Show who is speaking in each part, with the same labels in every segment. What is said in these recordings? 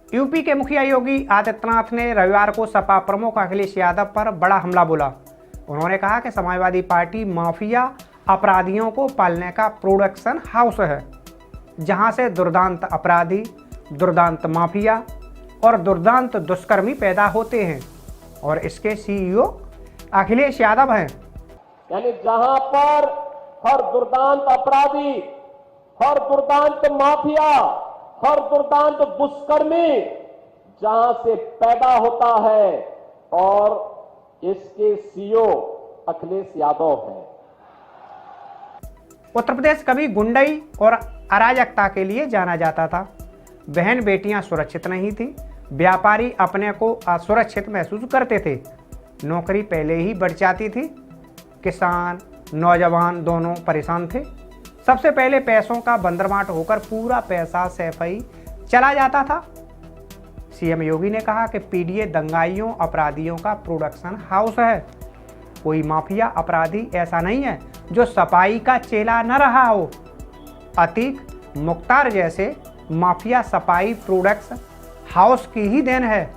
Speaker 1: UP के मुखिया योगी आदित्यनाथ ने रविवार को सपा प्रमुख अखिलेश यादव पर बड़ा हमला बोला। उन्होंने कहा कि समाजवादी पार्टी माफिया अपराधियों को पालने का प्रोडक्शन हाउस है, जहां से दुर्दांत अपराधी, दुर्दांत माफिया और दुर्दांत दुष्कर्मी पैदा होते हैं और इसके सीईओ अखिलेश यादव हैं।
Speaker 2: यानी जहां पर हर दुर्दांत अपराधी, हर दुर्दांत माफिया, हर दुर्दांत दुष्कर्मी जहां से पैदा होता है और इसके सीईओ अखिलेश यादव है।
Speaker 1: उत्तर प्रदेश कभी गुंडई और अराजकता के लिए जाना जाता था। बहन बेटियां सुरक्षित नहीं थी, व्यापारी अपने को असुरक्षित महसूस करते थे, नौकरी पहले ही बढ़ जाती थी, किसान नौजवान दोनों परेशान थे। सबसे पहले पैसों का बंदरबाट होकर पूरा पैसा सैफई चला जाता था। सीएम योगी ने कहा कि पीडीए दंगाइयों अपराधियों का प्रोडक्शन हाउस है। कोई माफिया अपराधी ऐसा नहीं है जो सफाई का चेला न रहा हो। अतीक, मुख्तार जैसे माफिया सफाई प्रोडक्शन हाउस की ही देन है।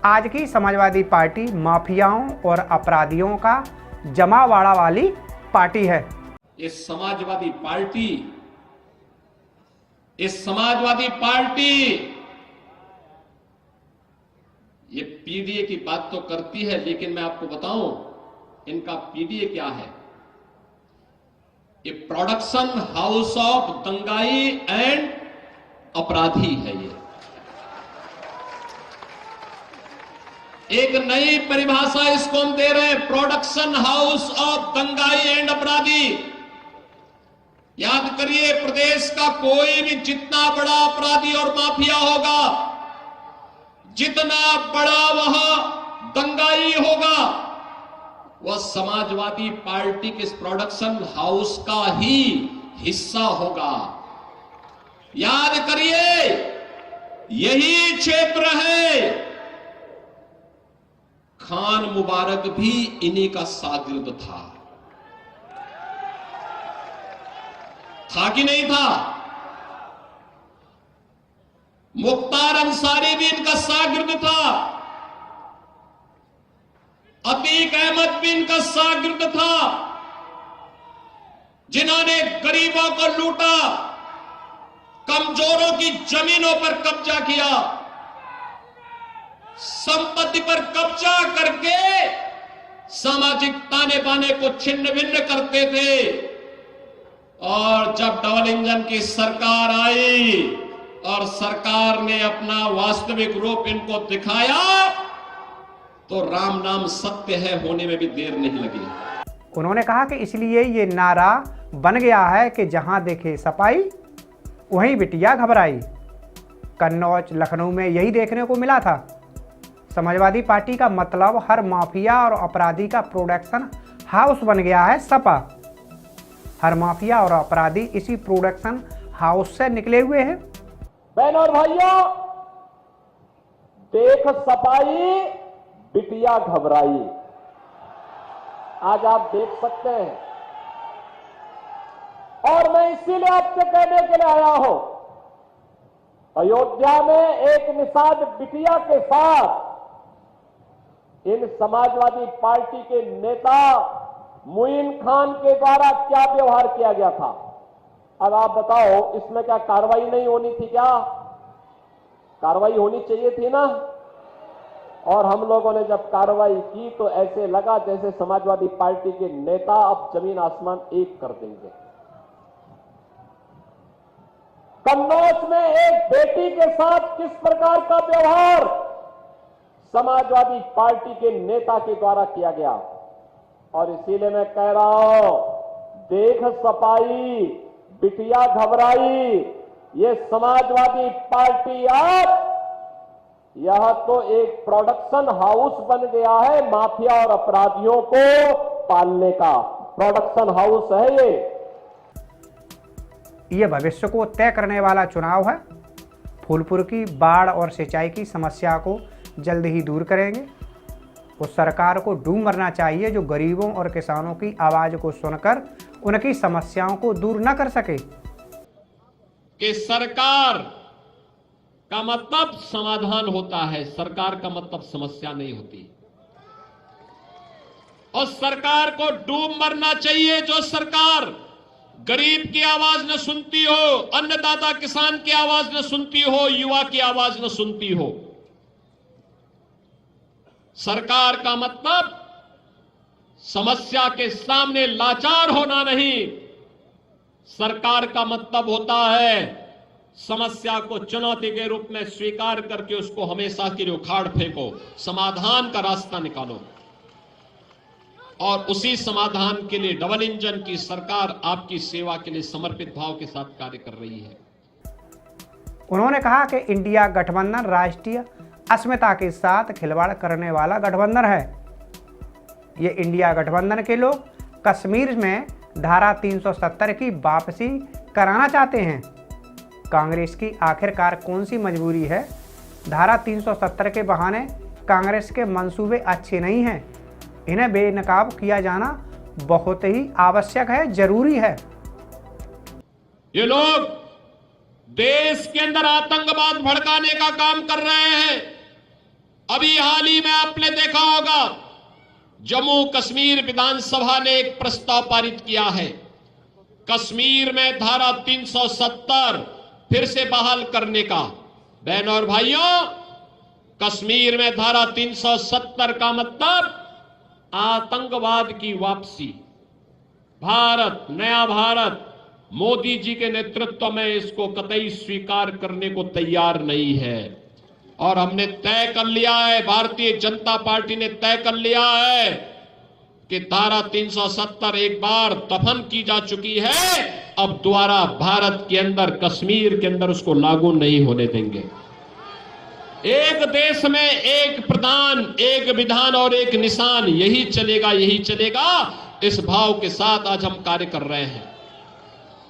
Speaker 1: आज की समाजवादी पार्टी माफियाओं और अपराधियों का जमावाड़ा वाली पार्टी है।
Speaker 3: इस समाजवादी पार्टी ये पीडीए की बात तो करती है, लेकिन मैं आपको बताऊं इनका पीडीए क्या है। ये प्रोडक्शन हाउस ऑफ दंगाई एंड अपराधी है। ये एक नई परिभाषा इसको हम दे रहे हैं, प्रोडक्शन हाउस ऑफ दंगाई एंड अपराधी। याद करिए, प्रदेश का कोई भी जितना बड़ा अपराधी और माफिया होगा, जितना बड़ा वह दंगाई होगा, वह समाजवादी पार्टी के इस प्रोडक्शन हाउस का ही हिस्सा होगा। याद करिए, यही क्षेत्र है। खान मुबारक भी इन्हीं का शागिर्द था कि नहीं था? मुख्तार अंसारी भी इनका शागिर्द था, अतीक अहमद भी इनका शागिर्द था, जिन्होंने गरीबों को लूटा, कमजोरों की जमीनों पर कब्जा किया, संपत्ति पर कब्जा करके सामाजिक ताने बाने को छिन्न भिन्न करते थे। और जब डबल इंजन की सरकार आई और सरकार ने अपना वास्तविक रूप इनको दिखाया, तो राम नाम सत्य है होने में भी देर नहीं लगी।
Speaker 1: उन्होंने कहा कि इसलिए ये नारा बन गया है कि जहां देखे सफाई वहीं बिटिया घबराई। कन्नौज, लखनऊ में यही देखने को मिला था। समाजवादी पार्टी का मतलब हर माफिया और अपराधी का प्रोडक्शन हाउस बन गया है सपा। हर माफिया और अपराधी इसी प्रोडक्शन हाउस से निकले हुए हैं।
Speaker 2: बहनों और भाइयों, देख सफाई बिटिया घबराई, आज आप देख सकते हैं। और मैं इसीलिए आपसे कहने के लिए आया हूं, अयोध्या में एक निषाद बिटिया के साथ इन समाजवादी पार्टी के नेता मुइन खान के द्वारा क्या व्यवहार किया गया था। अब आप बताओ, इसमें क्या कार्रवाई नहीं होनी थी? क्या कार्रवाई होनी चाहिए थी ना? और हम लोगों ने जब कार्रवाई की तो ऐसे लगा जैसे समाजवादी पार्टी के नेता अब जमीन आसमान एक कर देंगे। कन्नौज में एक बेटी के साथ किस प्रकार का व्यवहार समाजवादी पार्टी के नेता के द्वारा किया गया। और इसीलिए मैं कह रहा हूं, देख सफाई बिटिया घबराई, ये समाजवादी पार्टी अब यह तो एक प्रोडक्शन हाउस बन गया है, माफिया और अपराधियों को पालने का प्रोडक्शन हाउस है।
Speaker 1: ये भविष्य को तय करने वाला चुनाव है। फूलपुर की बाढ़ और सिंचाई की समस्या को जल्द ही दूर करेंगे। उस सरकार को डूब मरना चाहिए जो गरीबों और किसानों की आवाज को सुनकर उनकी समस्याओं को दूर न कर सके।
Speaker 3: कि सरकार का मतलब समाधान होता है, सरकार का मतलब समस्या नहीं होती। और सरकार को डूब मरना चाहिए जो सरकार गरीब की आवाज न सुनती हो, अन्नदाता किसान की आवाज न सुनती हो, युवा की आवाज न सुनती हो। सरकार का मतलब समस्या के सामने लाचार होना नहीं, सरकार का मतलब होता है समस्या को चुनौती के रूप में स्वीकार करके उसको हमेशा के लिए उखाड़ फेंको, समाधान का रास्ता निकालो। और उसी समाधान के लिए डबल इंजन की सरकार आपकी सेवा के लिए समर्पित भाव के साथ कार्य कर रही है।
Speaker 1: उन्होंने कहा कि इंडिया गठबंधन राष्ट्रीय अस्मिता के साथ खिलवाड़ करने वाला गठबंधन है। ये इंडिया गठबंधन के लोग कश्मीर में धारा 370 की वापसी कराना चाहते हैं। कांग्रेस की आखिरकार कौन सी मजबूरी है? धारा 370 के बहाने कांग्रेस के मंसूबे अच्छे नहीं हैं, इन्हें बेनकाब किया जाना बहुत ही आवश्यक है, जरूरी है।
Speaker 3: ये लोग देश के अंदर आतंकवाद भड़काने का काम कर रहे हैं। अभी हाल ही में आपने देखा होगा, जम्मू कश्मीर विधानसभा ने एक प्रस्ताव पारित किया है, कश्मीर में धारा 370 फिर से बहाल करने का। बहनों और भाइयों, कश्मीर में धारा 370 का मतलब आतंकवाद की वापसी। भारत, नया भारत, मोदी जी के नेतृत्व में इसको कतई स्वीकार करने को तैयार नहीं है। और हमने तय कर लिया है, भारतीय जनता पार्टी ने तय कर लिया है कि धारा 370 एक बार दफन की जा चुकी है, अब दोबारा भारत के अंदर, कश्मीर के अंदर उसको लागू नहीं होने देंगे। एक देश में एक प्रधान, एक विधान और एक निशान, यही चलेगा, यही चलेगा। इस भाव के साथ आज हम कार्य कर रहे हैं।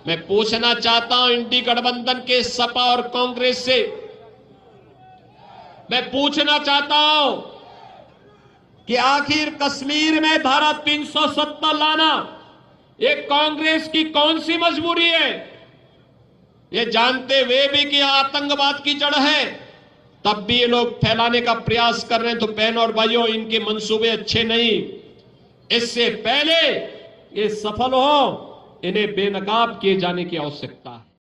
Speaker 3: मैं पूछना चाहता हूं इंडी गठबंधन के सपा और कांग्रेस से, मैं पूछना चाहता हूं कि आखिर कश्मीर में धारा 370 लाना ये कांग्रेस की कौन सी मजबूरी है? ये जानते हुए भी कि आतंकवाद की जड़ है, तब भी ये लोग फैलाने का प्रयास कर रहे हैं। तो बहनों और भाइयों, इनके मंसूबे अच्छे नहीं। इससे पहले ये सफल हो, इन्हें बेनकाब किए जाने की आवश्यकता है।